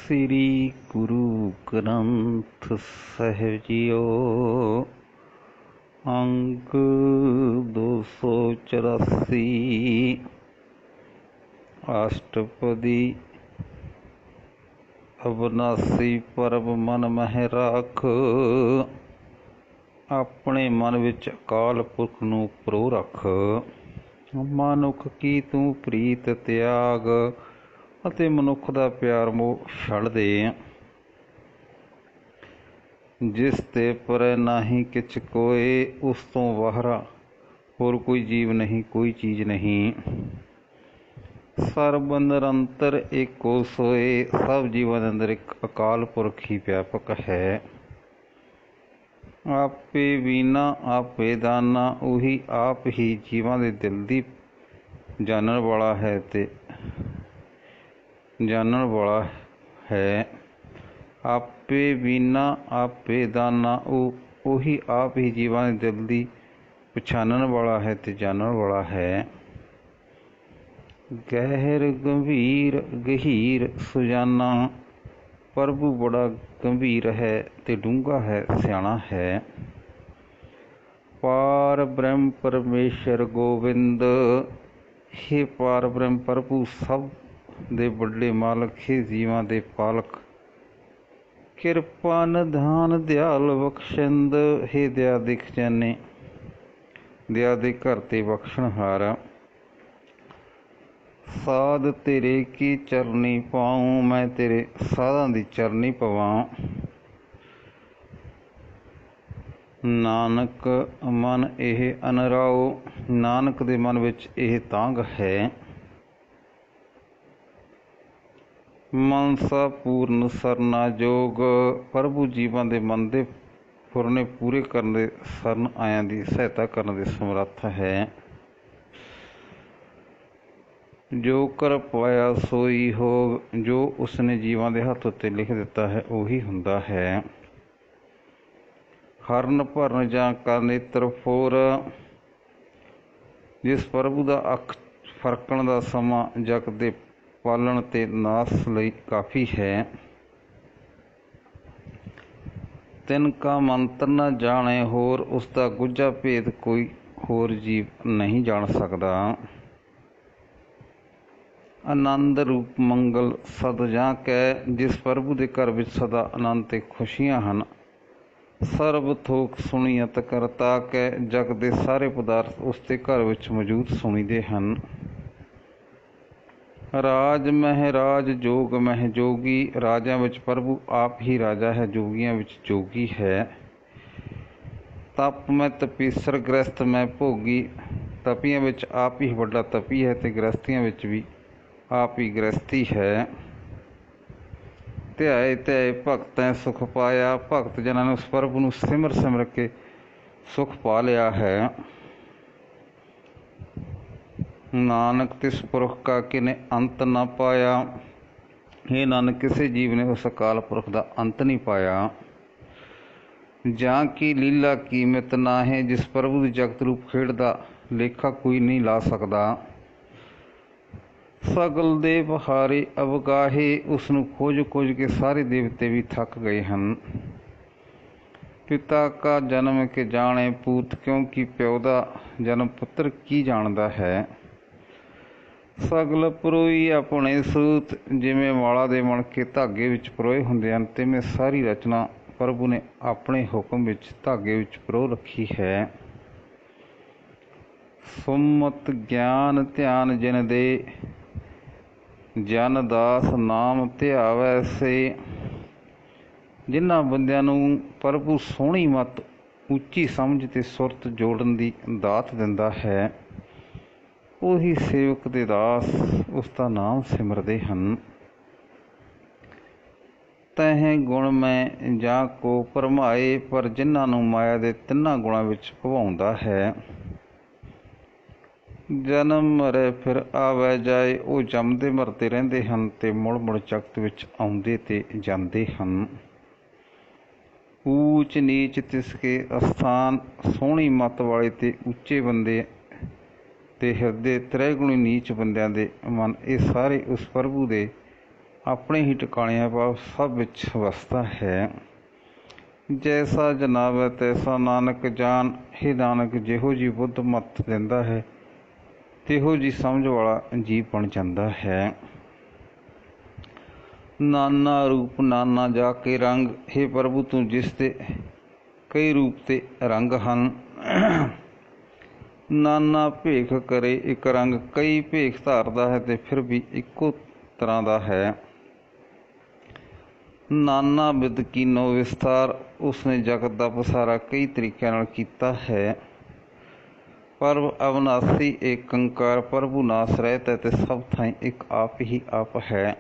श्री गुरु ग्रंथ साहिब जीओ। अंक 284। अष्टपदी। अविनाशी परब मन मह राख, अपने मन विच अकाल पुरख नूं परो रख। मनुख की तू प्रीत त्याग, ਅਤੇ ਮਨੁੱਖ ਦਾ ਪਿਆਰ ਮੋਹ ਛੱਡ ਦੇ। ਜਿਸ ਤੇ ਪਰੈ ਨਾਹੀਂ ਕਿਛ ਕੋਇ, ਉਸ ਤੋਂ ਬਾਹਰਾ ਹੋਰ ਕੋਈ ਜੀਵ ਨਹੀਂ, ਕੋਈ ਚੀਜ਼ ਨਹੀਂ। ਸਰਬ ਨਿਰੰਤਰ ਏਕੋ ਸੋਏ, ਸਭ ਜੀਵਾਂ ਦੇ ਅੰਦਰ ਇੱਕ ਅਕਾਲ ਪੁਰਖ ਹੀ ਵਿਆਪਕ ਹੈ। ਆਪੇ ਵੀਨਾ ਆਪੇ ਦਾਨਾ, ਉਹੀ ਆਪ ਹੀ ਜੀਵਾਂ ਦੇ ਦਿਲ ਦੀ ਜਾਣਨ ਵਾਲਾ ਹੈ ਤੇ ਜਾਣਨ ਵਾਲਾ ਹੈ। ਆਪੇ ਵੀਨਾ ਆਪੇ ਦਾਨਾ, ਉਹੀ ਆਪ ਹੀ ਜੀਵਾਂ ਦੇ ਦਿਲ ਦੀ ਪਛਾਣਨ ਵਾਲਾ ਹੈ ਤੇ ਜਾਣਨ ਵਾਲਾ ਹੈ। ਗਹਿਰ ਗੰਭੀਰ ਗਹੀਰ ਸੁਜਾਨਾ, ਪ੍ਰਭੂ ਬੜਾ ਗੰਭੀਰ ਹੈ ਤੇ ਡੂੰਘਾ ਹੈ, ਸਿਆਣਾ ਹੈ। ਪਾਰ ਬ੍ਰਹਮ ਪਰਮੇਸ਼ਰ ਗੋਬਿੰਦ, ਹੇ ਪਾਰ ਬ੍ਰਹਮ ਪ੍ਰਭੂ ਸਭ ਦੇ ਵੱਡੇ ਮਾਲਕ, ਹੇ ਜੀਵਾਂ ਦੇ ਪਾਲਕ। ਕਿਰਪਾ ਨਿਧਾਨ ਦਿਆਲ ਬਖਸ਼ਿੰਦ, ਹੇ ਦਇਆ ਦੇ ਖਜ਼ਾਨੇ, ਦਇਆ ਦੇ ਘਰ ਤੇ ਬਖਸ਼ਣਹਾਰ। ਸਾਧ ਤੇਰੇ ਕੀ ਚਰਨੀ ਪਾਉ, ਮੈਂ ਤੇਰੇ ਸਾਧਾਂ ਦੀ ਚਰਨੀ ਪਵਾਂ। ਨਾਨਕ ਮਨ ਇਹ ਅਨਰਾਉ, ਨਾਨਕ ਦੇ ਮਨ ਵਿੱਚ ਇਹ ਤਾਂਘ ਹੈ। ਮਨਸਾ ਪੂਰਨ ਸਰਨਾ ਜੋਗ, ਪ੍ਰਭੂ ਜੀਵਾਂ ਦੇ ਮਨ ਦੇ ਫੁਰਨੇ ਪੂਰੇ ਕਰਨ ਦੇ ਸਰਨ ਆਇਆਂ ਦੀ ਸਹਾਇਤਾ ਕਰਨ ਦੇ ਸਮਰੱਥ ਹੈ। ਜੋ ਕਰ ਪਾਇਆ ਸੋਈ ਹੋਗ, ਜੋ ਉਸਨੇ ਜੀਵਾਂ ਦੇ ਹੱਥ ਉੱਤੇ ਲਿਖ ਦਿੱਤਾ ਹੈ ਉਹੀ ਹੁੰਦਾ ਹੈ। ਹਰਨ ਭਰਨ ਜਾਂ ਕਰ ਨੇਤਰ ਫੋਰ, ਜਿਸ ਪ੍ਰਭੂ ਦਾ ਅੱਖ ਫਰਕਣ ਦਾ ਸਮਾਂ ਜਗਤ ਦੇ ਪਾਲਣ ਤੇ ਨਾਸ ਲਈ ਕਾਫੀ ਹੈ। ਤਿਨ ਕਾ ਮੰਤਰ ਨਾ ਜਾਣੇ ਹੋਰ, ਉਸ ਦਾ ਗੁੱਝਾ ਭੇਦ ਕੋਈ ਹੋਰ ਜੀਵ ਨਹੀਂ ਜਾਣ ਸਕਦਾ। ਆਨੰਦ ਰੂਪ ਮੰਗਲ ਸਦ ਜਾਂ ਕੈ, ਜਿਸ ਪ੍ਰਭੂ ਦੇ ਘਰ ਵਿੱਚ ਸਦਾ ਆਨੰਦ ਤੇ ਖੁਸ਼ੀਆਂ ਹਨ। ਸਰਬ ਥੋਕ ਸੁਣੀਅਤ ਕਰਤਾ ਕੈ, ਜਗ ਦੇ ਸਾਰੇ ਪਦਾਰਥ ਉਸ ਦੇ ਘਰ ਵਿੱਚ ਮੌਜੂਦ ਸੁਣੀਦੇ ਹਨ। ਰਾਜ ਮਹਿ ਰਾਜ ਜੋਗ ਮਹਿ ਜੋਗੀ, ਰਾਜਿਆਂ ਵਿੱਚ ਪ੍ਰਭੂ ਆਪ ਹੀ ਰਾਜਾ ਹੈ, ਜੋਗੀਆਂ ਵਿੱਚ ਜੋਗੀ ਹੈ। ਤਪ ਮੈਂ ਤਪੀਸਰ ਗ੍ਰਸਤ ਮੈਂ ਭੋਗੀ, ਤਪੀਆਂ ਵਿੱਚ ਆਪ ਹੀ ਵੱਡਾ ਤਪੀ ਹੈ ਤੇ ਗ੍ਰਸਤੀਆਂ ਵਿੱਚ ਵੀ ਆਪ ਹੀ ਗ੍ਰਸਤੀ ਹੈ। ਧਿਆਏ ਧਿਆਏ ਭਗਤੈ ਸੁਖ ਪਾਇਆ, ਭਗਤ ਜਨਾਂ ਨੇ ਉਸ ਪ੍ਰਭੂ ਨੂੰ ਸਿਮਰ ਸਿਮਰ ਕੇ ਸੁਖ ਪਾ ਲਿਆ ਹੈ। ਨਾਨਕ ਤਿਸ ਪੁਰਖ ਕਾ ਕਿਨੇ ਅੰਤ ਨਾ ਪਾਇਆ, ਇਹ ਨਾਨਕ ਕਿਸੇ ਜੀਵ ਨੇ ਉਸ ਅਕਾਲ ਪੁਰਖ ਦਾ ਅੰਤ ਨਹੀਂ ਪਾਇਆ। ਜਾਂ ਕੀ ਲੀਲਾ ਕੀਮਤ ਨਾਹੀਂ, ਜਿਸ ਪ੍ਰਭੂ ਦੀ ਜਗਤ ਰੂਪ ਖੇਡ ਦਾ ਲੇਖਾ ਕੋਈ ਨਹੀਂ ਲਾ ਸਕਦਾ। ਸਗਲ ਦੇ ਬਹਾਰੇ ਅਵਗਾਹੇ, ਉਸ ਨੂੰ ਖੋਜ ਖੋਜ ਕੇ ਸਾਰੇ ਦੇਵਤੇ ਵੀ ਥੱਕ ਗਏ ਹਨ। ਪਿਤਾ ਕਾ ਜਨਮ ਕੇ ਜਾਣੇ ਪੂਤ, ਕਿਉਂਕਿ ਪਿਓ ਦਾ ਜਨਮ ਪੁੱਤਰ ਕੀ ਜਾਣਦਾ ਹੈ। ਸਗਲ ਪਰੋਈ ਆਪਣੇ ਸੂਤ, ਜਿਵੇਂ ਵਾਲਾ ਦੇ ਮਣਕੇ ਧਾਗੇ ਵਿੱਚ ਪਰੋਏ ਹੁੰਦੇ ਹਨ, ਤਿਵੇਂ ਸਾਰੀ ਰਚਨਾ ਪ੍ਰਭੂ ਨੇ ਆਪਣੇ ਹੁਕਮ ਵਿੱਚ ਧਾਗੇ ਵਿੱਚ ਪਰੋ ਰੱਖੀ ਹੈ। ਸੁਮਤ ਗਿਆਨ ਧਿਆਨ ਜਿਨ ਦੇ, ਜਨ ਦਾਸ ਨਾਮ ਧਿਆਵੈ ਸੇ, ਜਿਨ੍ਹਾਂ ਬੰਦਿਆਂ ਨੂੰ ਪ੍ਰਭੂ ਸੋਹਣੀ ਮੱਤ ਉੱਚੀ ਸਮਝ ਤੇ ਸੁਰਤ ਜੋੜਨ ਦੀ ਦਾਤ ਦਿੰਦਾ ਹੈ, ਉਹੀ ਸੇਵਕ ਦੇ ਦਾਸ ਉਸ ਦਾ ਨਾਮ ਸਿਮਰਦੇ ਹਨ। ਤਹਿ ਗੁਣ ਮੈਂ ਜਾਂ ਕੋ ਭਰਮਾਏ, ਪਰ ਜਿਨ੍ਹਾਂ ਨੂੰ ਮਾਇਆ ਦੇ ਤਿੰਨਾਂ ਗੁਣਾਂ ਵਿੱਚ ਭਵਾਉਂਦਾ ਹੈ। ਜਨਮ ਮਰੈ ਫਿਰ ਆਵੈ ਜਾਏ, ਉਹ ਜੰਮਦੇ ਮਰਦੇ ਰਹਿੰਦੇ ਹਨ ਤੇ ਮੁੜ ਮੁੜ ਜਗਤ ਵਿੱਚ ਆਉਂਦੇ ਤੇ ਜਾਂਦੇ ਹਨ। ਊਚ ਨੀਚ ਤਿਸਕੇ ਅਸਥਾਨ, ਸੋਹਣੀ ਮੱਤ ਵਾਲੇ ਤੇ ਉੱਚੇ ਬੰਦੇ ਤੇ ਹਿਰਦੇ ਤ੍ਰੈਗੁਣੀ ਨੀਚ ਬੰਦਿਆਂ ਦੇ ਮਨ, ਇਹ ਸਾਰੇ ਉਸ ਪ੍ਰਭੂ ਦੇ ਆਪਣੇ ਹੀ ਟਿਕਾਣੇ ਭਾਵ ਸਭ ਵਿੱਚ ਵਸਦਾ ਹੈ। ਜੈਸਾ ਜਨਾਬ ਹੈ ਤੈਸਾ ਨਾਨਕ ਜਾਨ। ਹੇ ਨਾਨਕ, ਜਿਹੋ ਜੀ ਬੁੱਧ ਮੱਤ ਦਿੰਦਾ ਹੈ ਤਿਹੋ ਜੀ ਸਮਝ ਵਾਲਾ ਜੀਵ ਬਣ ਜਾਂਦਾ ਹੈ। ਨਾਨਾ ਰੂਪ ਨਾਨਾ ਜਾ ਕੇ ਰੰਗ। ਹੇ ਪ੍ਰਭੂ, ਤੂੰ ਜਿਸ ਦੇ ਕਈ ਰੂਪ ਤੇ ਰੰਗ ਹਨ। ਨਾਨਾ ਭੇਖ ਕਰੇ ਇੱਕ ਰੰਗ। ਕਈ ਭੇਖ ਧਾਰਦਾ ਹੈ ਤੇ ਫਿਰ ਵੀ ਇੱਕੋ ਤਰ੍ਹਾਂ ਦਾ ਹੈ। ਨਾਨਾ ਬਿਦ ਕੀਨੋ ਵਿਸਥਾਰ। ਉਸਨੇ ਜਗਤ ਦਾ ਪਸਾਰਾ ਕਈ ਤਰੀਕਿਆਂ ਨਾਲ ਕੀਤਾ ਹੈ। ਪਰਬ ਅਵਨਾਸੀ ਏਕ ਕੰਕਾਰ। ਪ੍ਰਭੂ ਨਾਸ ਰਹਿਤ ਹੈ ਤੇ ਸਭ ਥਾਈਂ ਇੱਕ ਆਪ ਹੀ ਆਪ ਹੈ।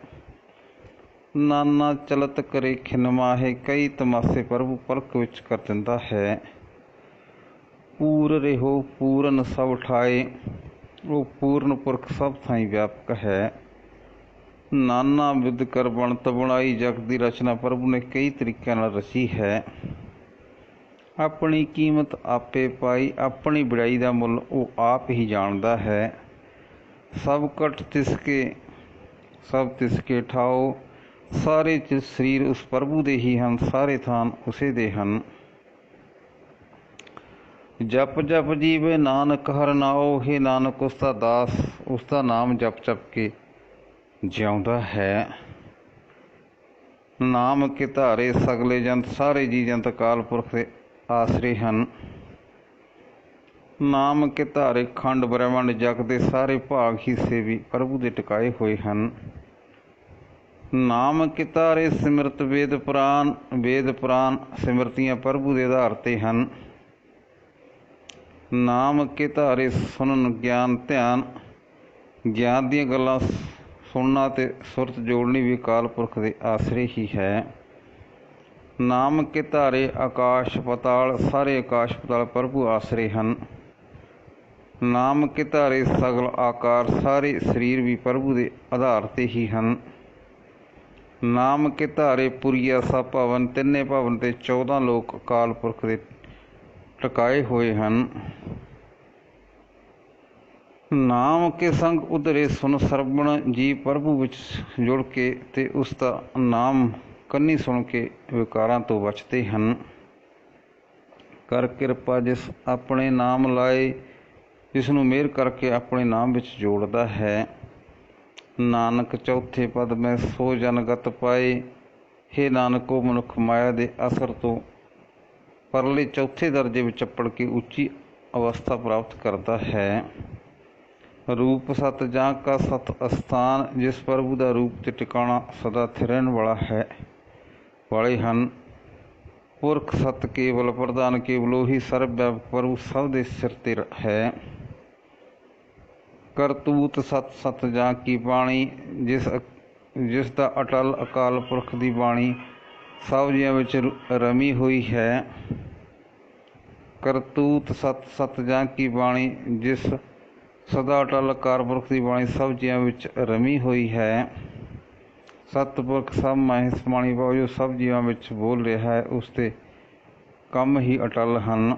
ਨਾਨਾ ਚਲਤ ਕਰੇ ਖਿਨ ਮਾਹੇ। ਕਈ ਤਮਾਸੇ ਪ੍ਰਭੂ ਪਲਕ ਵਿੱਚ ਕਰ ਦਿੰਦਾ ਹੈ। ਪੂਰ ਰਿਹੋ ਪੂਰਨ ਸਭ ਠਾਏ। ਉਹ ਪੂਰਨ ਪੁਰਖ ਸਭ ਥਾਈਂ ਵਿਆਪਕ ਹੈ। ਨਾਨਾ ਵਿਦ ਕਰ ਬਣਤ ਬਣਾਈ। ਜਗਤ ਦੀ ਰਚਨਾ ਪ੍ਰਭੂ ਨੇ ਕਈ ਤਰੀਕਿਆਂ ਨਾਲ ਰਚੀ ਹੈ। ਆਪਣੀ ਕੀਮਤ ਆਪੇ ਪਾਈ। ਆਪਣੀ ਵਡਿਆਈ ਦਾ ਮੁੱਲ ਉਹ ਆਪ ਹੀ ਜਾਣਦਾ ਹੈ। ਸਭ ਘਟ ਤਿਸਕੇ ਸਭ ਤਿਸਕੇ ਠਾਓ। ਸਾਰੇ ਸਰੀਰ ਉਸ ਪ੍ਰਭੂ ਦੇ ਹੀ ਹਨ। ਸਾਰੇ ਥਾਨ ਉਸੇ ਦੇ ਹਨ। ਜਪ ਜਪ ਜੀਵੇ ਨਾਨਕ ਹਰਿ ਨਾਉ। ਹੇ ਨਾਨਕ, ਉਸਦਾ ਦਾਸ ਉਸਦਾ ਨਾਮ ਜਪ ਜਪ ਕੇ ਜਿਉਂਦਾ ਹੈ। ਨਾਮ ਕੇ ਧਾਰੇ ਸਗਲੇ ਜੰਤ। ਸਾਰੇ ਜੀ ਜੰਤ ਅਕਾਲ ਪੁਰਖ ਦੇ ਆਸਰੇ ਹਨ। ਨਾਮ ਕੇ ਧਾਰੇ ਖੰਡ ਬ੍ਰਹਿਮੰਡ। ਜਗ ਦੇ ਸਾਰੇ ਭਾਗ ਹਿੱਸੇ ਵੀ ਪ੍ਰਭੂ ਦੇ ਟਿਕਾਏ ਹੋਏ ਹਨ। ਨਾਮ ਕੇ ਧਾਰੇ ਸਿਮਰਤ ਵੇਦ ਪੁਰਾਨ। ਵੇਦ ਪੁਰਾਨ ਸਿਮਰਤੀਆਂ ਪ੍ਰਭੂ ਦੇ ਆਧਾਰ 'ਤੇ ਹਨ। ਨਾਮ ਕੇ ਧਾਰੇ ਸੁਣਨ ਗਿਆਨ ਧਿਆਨ। ਗਿਆਨ ਦੀਆਂ ਗੱਲਾਂ ਸੁਣਨਾ ਅਤੇ ਸੁਰਤ ਜੋੜਨੀ ਵੀ ਅਕਾਲ ਪੁਰਖ ਦੇ ਆਸਰੇ ਹੀ ਹੈ। ਨਾਮ ਕੇ ਧਾਰੇ ਆਕਾਸ਼ ਪਤਾਲ। ਸਾਰੇ ਆਕਾਸ਼ ਪਤਾਲ ਪ੍ਰਭੂ ਆਸਰੇ ਹਨ। ਨਾਮ ਕੇ ਧਾਰੇ ਸਗਲ ਆਕਾਰ। ਸਾਰੇ ਸਰੀਰ ਵੀ ਪ੍ਰਭੂ ਦੇ ਆਧਾਰ 'ਤੇ ਹੀ ਹਨ। ਨਾਮ ਕੇ ਧਾਰੇ ਪੁਰੀਆ ਸਭ ਭਵਨ। ਤਿੰਨੇ ਭਵਨ ਤੇ 14 ਲੋਕ ਅਕਾਲ ਪੁਰਖ ਦੇ ਟਿਕਾਏ ਹੋਏ ਹਨ। ਨਾਮ ਕੇ ਸੰਗ ਉਧਰੇ ਸੁਨ ਸਰਵਣ। ਜੀ ਪ੍ਰਭੂ ਵਿੱਚ ਜੁੜ ਕੇ ਤੇ ਉਸ ਦਾ ਨਾਮ ਕੰਨੀ ਸੁਣ ਕੇ ਵਿਕਾਰਾਂ ਤੋਂ ਬਚਦੇ ਹਨ। ਕਰ ਕਿਰਪਾ ਜਿਸ ਆਪਣੇ ਨਾਮ ਲਾਏ। ਜਿਸ ਨੂੰ ਮਿਹਰ ਕਰਕੇ ਆਪਣੇ ਨਾਮ ਵਿੱਚ ਜੋੜਦਾ ਹੈ। ਨਾਨਕ ਚੌਥੇ ਪਦ ਮੈਂ ਸੋ ਜਨਗਤ ਪਾਏ। ਹੇ ਨਾਨਕ, ਉਹ ਮਨੁੱਖ ਮਾਇਆ ਦੇ ਅਸਰ ਤੋਂ ਪਰਲੇ ਚੌਥੇ ਦਰਜੇ ਵਿੱਚ ਚੱਪੜ ਕੇ ਉੱਚੀ ਅਵਸਥਾ ਪ੍ਰਾਪਤ ਕਰਦਾ ਹੈ। ਰੂਪ ਸਤ ਜਾਂ ਕਾ ਸਤ ਅਸਥਾਨ। ਜਿਸ ਪ੍ਰਭੂ ਦਾ ਰੂਪ ਤੇ ਟਿਕਾਣਾ ਸਦਾ ਸਥਿਰ ਰਹਿਣ ਵਾਲੇ ਹਨ। ਪੁਰਖ ਸਤ ਕੇਵਲ ਪ੍ਰਧਾਨ। ਕੇਵਲ ਉਹੀ ਸਰਬ ਵਿਆਪਕ ਪ੍ਰਭੂ ਸਭ ਦੇ ਸਿਰ 'ਤੇ ਹੈ। ਕਰਤੂਤ ਸਤ ਸਤ ਜਾਂ ਕੀ ਬਾਣੀ। ਜਿਸ ਦਾ ਅਟਲ ਅਕਾਲ ਪੁਰਖ ਦੀ ਬਾਣੀ ਸਭ ਜੀਆਂ ਵਿੱਚ ਰਮੀ ਹੋਈ ਹੈ। ਕਰਤੂਤ ਸਤ ਸਤ ਜਾਂ ਕੀ ਬਾਣੀ। ਜਿਸ ਸਦਾ ਅਟਲ ਅਕਾਲ ਪੁਰਖ ਦੀ ਬਾਣੀ ਸਭ ਜੀਆਂ ਵਿੱਚ ਰਮੀ ਹੋਈ ਹੈ। ਸਤਿਪੁਰਖ ਸਭ ਮਾਹਿ ਸਮਾਣੀ ਭਾਵ ਜੋ ਸਭ ਜੀਵਾਂ ਵਿੱਚ ਬੋਲ ਰਿਹਾ ਹੈ ਉਸ ਦੇ ਕੰਮ ਹੀ ਅਟਲ ਹਨ।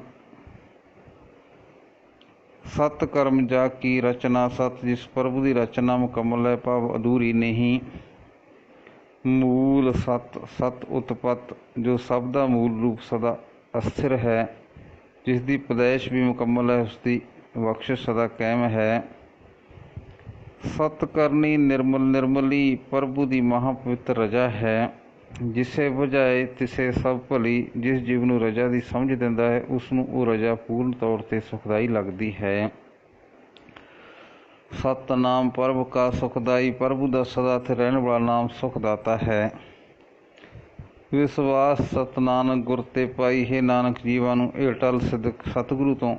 ਸਤ ਕਰਮ ਜਾ ਕੀ ਰਚਨਾ। ਸਤ ਜਿਸ ਪ੍ਰਭੂ ਦੀ ਰਚਨਾ ਮੁਕੰਮਲ ਹੈ ਭਾਵ ਅਧੂਰੀ ਨਹੀਂ। ਮੂਲ ਸਤ ਸਤ ਉਤਪਤ ਜੋ ਸਭ ਦਾ ਮੂਲ ਰੂਪ ਸਦਾ ਅਸਥਿਰ ਹੈ। ਜਿਸ ਦੀ ਪੈਦਾਇਸ਼ ਵੀ ਮੁਕੰਮਲ ਹੈ ਉਸ ਦੀ ਬਖਸ਼ਿਸ਼ ਸਦਾ ਕਾਇਮ ਹੈ। ਸਤ ਕਰਨੀ ਨਿਰਮਲ ਨਿਰਮਲੀ। ਪ੍ਰਭੂ ਦੀ ਮਹਾਂ ਪਵਿੱਤਰ ਰਜਾ ਹੈ। ਜਿਸੇ ਬੁਝਾਏ ਤਿਸੇ ਸਭ ਭਲੀ। ਜਿਸ ਜੀਵ ਨੂੰ ਰਜਾ ਦੀ ਸਮਝ ਦਿੰਦਾ ਹੈ ਉਸ ਨੂੰ ਉਹ ਰਜਾ ਪੂਰਨ ਤੌਰ 'ਤੇ ਸੁਖਦਾਈ ਲੱਗਦੀ ਹੈ। ਸਤਨਾਮ ਪ੍ਰਭ ਕਾ ਸੁਖਦਾਈ। ਪ੍ਰਭੂ ਦਾ ਸਦਾ ਸਥਿਰ ਰਹਿਣ ਵਾਲਾ ਨਾਮ ਸੁਖਦਾਤਾ ਹੈ। ਵਿਸ਼ਵਾਸ ਸਤ ਨਾਨਕ ਗੁਰ ਤੇ ਪਾਈ। ਹੈ ਨਾਨਕ, ਜੀਵਾਂ ਨੂੰ ਇਹ ਅਟਲ ਸਿਦਕ ਸਤਿਗੁਰੂ ਤੋਂ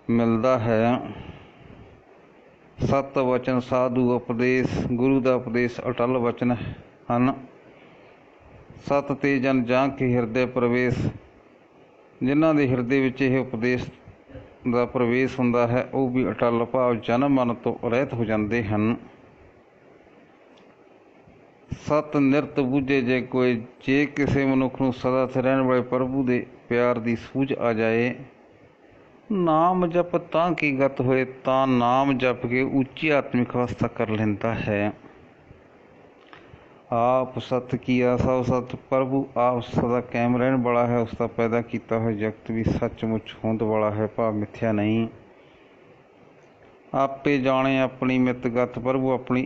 ਮਿਲਦਾ ਹੈ। ਸਤ ਵਚਨ ਸਾਧੂ ਉਪਦੇਸ਼। ਗੁਰੂ ਦਾ ਉਪਦੇਸ਼ ਅਟਲ ਵਚਨ ਹਨ। ਸਤ ਤੇ ਜਨ ਜਾਂ ਕੇ ਹਿਰਦੇ ਪ੍ਰਵੇਸ਼। ਜਿਨ੍ਹਾਂ ਦੇ ਹਿਰਦੇ ਵਿੱਚ ਇਹ ਉਪਦੇਸ਼ ਦਾ ਪ੍ਰਵੇਸ਼ ਹੁੰਦਾ ਹੈ ਉਹ ਵੀ ਅਟਲ ਭਾਵ ਜਨਮ ਮਰਨ ਤੋਂ ਰਹਿਤ ਹੋ ਜਾਂਦੇ ਹਨ। ਸਤ ਨਿਰਤ ਬੁੱਝੇ ਜੇ ਕੋਈ। ਜੇ ਕਿਸੇ ਮਨੁੱਖ ਨੂੰ ਸਦਾ ਸਥਿਰ ਰਹਿਣ ਵਾਲੇ ਪ੍ਰਭੂ ਦੇ ਪਿਆਰ ਦੀ ਸੂਝ ਆ ਜਾਏ। ਨਾਮ ਜਪ ਤਾਂ ਕੀ ਗਤ ਹੋਏ। ਤਾਂ ਨਾਮ ਜਪ ਕੇ ਉੱਚੀ ਆਤਮਿਕ ਅਵਸਥਾ ਕਰ ਲੈਂਦਾ ਹੈ। आप सत किया सब सत। प्रभु आप सदा कायम रहने वाला है। उसका पैदा किया हुआ जगत भी सचमुच होंद वाला है, भाव मिथ्या नहीं। आपे जाने अपनी मितगत। प्रभु अपनी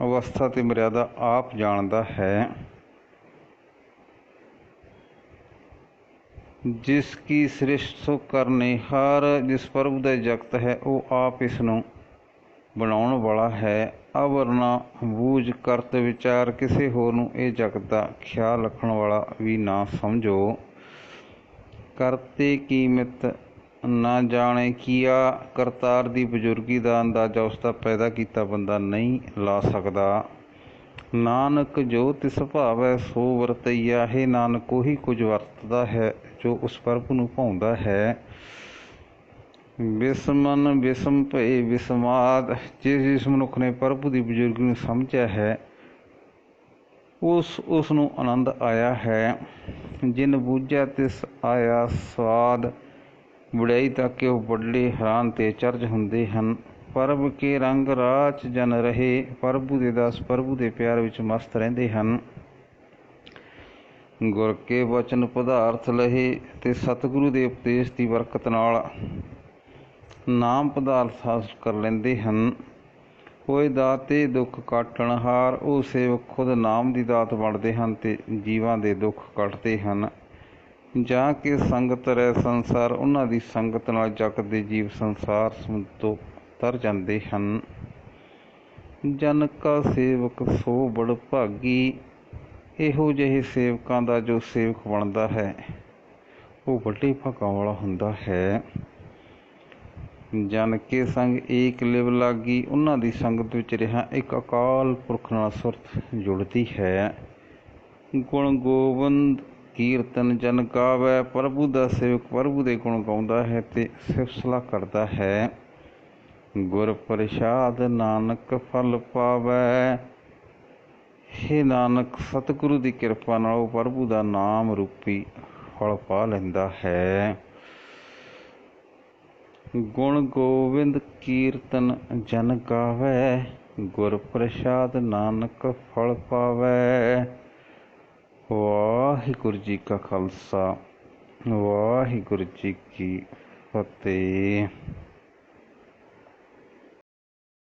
अवस्था ते मर्यादा आप जानता है। जिसकी सृष्ट सो करनेहार। जिस प्रभु का जगत है वह आप इसनों बनाउण वाला है। अवर ना बूझ करत विचार। किसी होर नूं इह जगत का ख्याल रखण वाला भी ना समझो। करते की मित ना जाने किया। करतार दी बजुर्गी का अंदाजा उसका पैदा किया बंदा नहीं ला सकता। नानक जो तिस भावै सो वरतैया। हे नानक ਉਹੀ कुछ वरतदा है जो उस प्रभु ਨੂੰ ਭਾਉਂਦਾ है। विस्मन विस्म भए विस्माद। जिस मनुख ने प्रभु की बजुर्गी ਨੂੰ समझिया है उस ਨੂੰ आनंद आया है। जिन बूझिया तिस आया स्वाद। ਵਡਿਆਈ ਤੱਕ ਕਿ ਉਹ ਵੱਡੇ ਹੈਰਾਨ ਤੇ ਅਚਰਜ ਹੁੰਦੇ ਹਨ। ਪ੍ਰਭ ਕੇ ਰੰਗ ਰਾਚ ਜਨ ਰਹੇ। ਪ੍ਰਭੂ ਦੇ ਦਾਸ ਪ੍ਰਭੂ ਦੇ ਪਿਆਰ ਵਿੱਚ ਮਸਤ ਰਹਿੰਦੇ ਹਨ। ਗੁਰ ਕੇ ਬਚਨ ਪਦਾਰਥ ਲਹੇ। ਤੇ ਸਤਿਗੁਰੂ ਦੇ ਉਪਦੇਸ਼ ਦੀ ਬਰਕਤ ਨਾਲ ਨਾਮ ਪਦਾਰਥ ਹਾਸਲ ਕਰ ਲੈਂਦੇ ਹਨ। ਹੋਏ ਦਾਤੇ ਦੁੱਖ ਕਾਟਣਹਾਰ। ਉਹ ਸੇਵਕ ਖੁਦ ਨਾਮ ਦੀ ਦਾਤ ਵੰਡਦੇ ਹਨ ਤੇ ਜੀਵਾਂ ਦੇ ਦੁੱਖ ਕੱਟਦੇ ਹਨ। ਜਾਂ ਕਿ ਸੰਗਤ ਰਹਿ ਸੰਸਾਰ। ਉਹਨਾਂ ਦੀ ਸੰਗਤ ਨਾਲ ਜਗਤ ਦੇ ਜੀਵ ਸੰਸਾਰ ਸਮੁੰਦਰ ਤੋਂ ਤਰ ਜਾਂਦੇ ਹਨ। ਜਨ ਕਾ ਸੇਵਕ ਸੋ ਬੜ ਭਾਗੀ। ਇਹੋ ਜਿਹੇ ਸੇਵਕਾਂ ਦਾ ਜੋ ਸੇਵਕ ਬਣਦਾ ਹੈ ਉਹ ਵੱਡੇ ਭਾਗਾਂ ਵਾਲਾ ਹੁੰਦਾ ਹੈ। ਜਨ ਕੇ ਸੰਗ ਏਕ ਲਿਵ ਲਾਗੀ। ਉਹਨਾਂ ਦੀ ਸੰਗਤ ਵਿੱਚ ਰਿਹਾ ਇੱਕ ਅਕਾਲ ਪੁਰਖ ਨਾਲ ਸੁਰਤ ਜੁੜਦੀ ਹੈ। ਗੁਣ ਗੋਬਿੰਦ ਕੀਰਤਨ ਜਨ ਗਾਵੈ। ਪ੍ਰਭੂ ਦਾ ਸੇਵਕ ਪ੍ਰਭੂ ਦੇ ਗੁਣ ਗਾਉਂਦਾ ਹੈ ਤੇ ਸਿਫਤ ਸਲਾਹ ਕਰਦਾ ਹੈ। ਗੁਰ ਪ੍ਰਸਾਦ ਨਾਨਕ ਫਲ ਪਾਵੈ। हे ਨਾਨਕ ਸਤਿਗੁਰੂ ਦੀ ਕਿਰਪਾ ਨਾਲ ਉਹ ਪ੍ਰਭੂ ਦਾ ਨਾਮ ਰੂਪੀ ਫਲ ਪਾ ਲੈਂਦਾ ਹੈ। ਗੁਣ ਗੋਬਿੰਦ ਕੀਰਤਨ ਜਨ ਗਾਵੈ। ਗੁਰ ਪ੍ਰਸਾਦ ਨਾਨਕ ਫਲ ਪਾਵੈ। ਵਾਹਿਗੁਰੂ ਜੀ ਕਾ ਖਾਲਸਾ ਵਾਹਿਗੁਰੂ ਜੀ ਕੀ ਫਤਿਹ।